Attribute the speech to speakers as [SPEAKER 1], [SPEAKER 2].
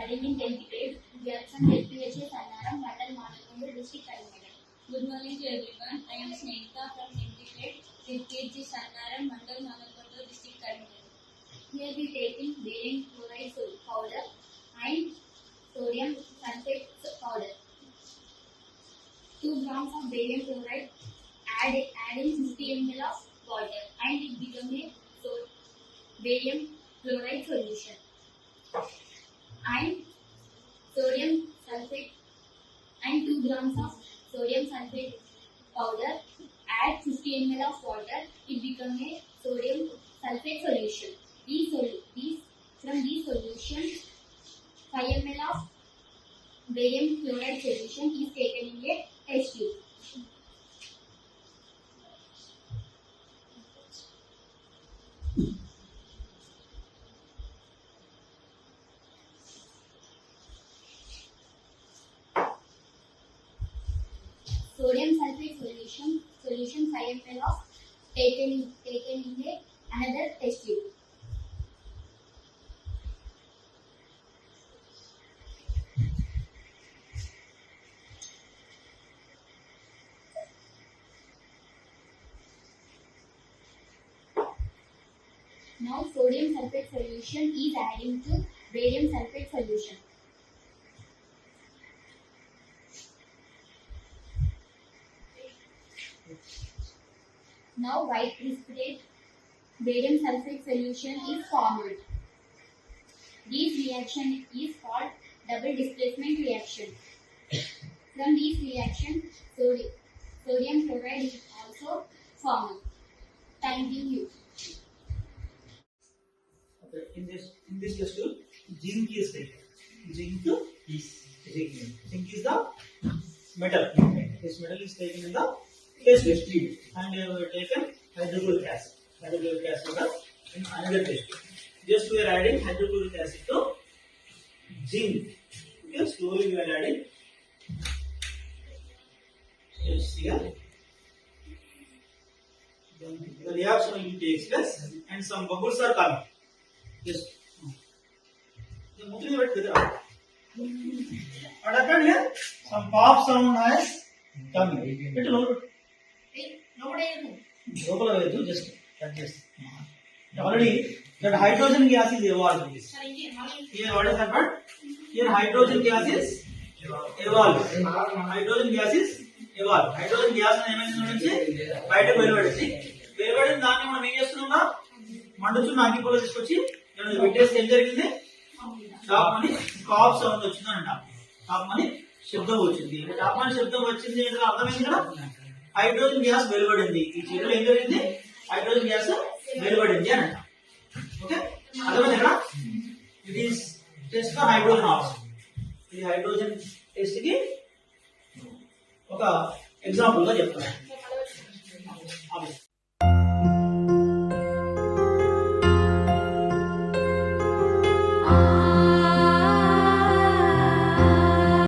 [SPEAKER 1] studying in 10th grade. We are from ZPHS Annaram, district, Telangana.
[SPEAKER 2] Good morning to everyone. I am Snehita from 10th grade, ZPHS Annaram, district, Telangana.
[SPEAKER 1] Here we take in barium chloride powder and sodium sulfate powder. 2 grams of barium chloride, add in 50 ml of water and it becomes a barium chloride solution. And sodium sulfate and 2 grams of sodium sulfate powder, add 50 ml of water, it becomes a sodium sulfate solution. From these solutions, 5 ml of barium chloride solution is taken in a test tube. Sodium sulfate solution 5 ml of taken in another test tube. Now sodium sulfate solution is adding to barium sulfate solution. Now white precipitate barium sulfate solution is formed. This reaction is called double displacement reaction. From this reaction, sodium chloride is also formed. Thank you.
[SPEAKER 3] Okay, in this test tube, zinc is taken. Zinc is the metal. This metal is taken in the test tube, and we have taken hydrochloric acid. Hydrochloric acid in another test tube. Just we are adding hydrochloric acid to zinc. Okay, slowly we are adding. Yes, here. Then the reaction will take place, and some bubbles are coming. Yes. The moving right together. What happened here? Some pop sound has coming. It will. Just adjust. Already that hydrogen gas is evolved. Here what has happened? Here hydrogen gas is evolved. Hydrogen gas is evolved. Hydrogen gas నుంచి బయటకు వెలువడింది. వెలువడిన దాన్ని మనం ఏం చేస్తున్నాం? మండుచున్న అగ్గిపుల్ల తీసుకొచ్చి ఇక్కడ పెట్టేస్తే ఏం జరిగింది? టాప్ కాప్ సౌండ్ వచ్చిందంట. టాప్ అని శబ్దం వచ్చింది. టాప్ అని శబ్దం వచ్చింది అంటే అర్థమైంది కదా? హైడ్రోజన్ గ్యాస్ వెలువడింది. ఈ చెట్టులో ఏం జరిగింది? హైడ్రోజన్ గ్యాస్ వెలువడింది అని అంట. ఓకే, అర్థమైంది కదా? It is test for hydrogen also. ఇది హైడ్రోజన్ టెస్ట్ కి ఒక ఎగ్జాంపుల్ గా చెప్తాను.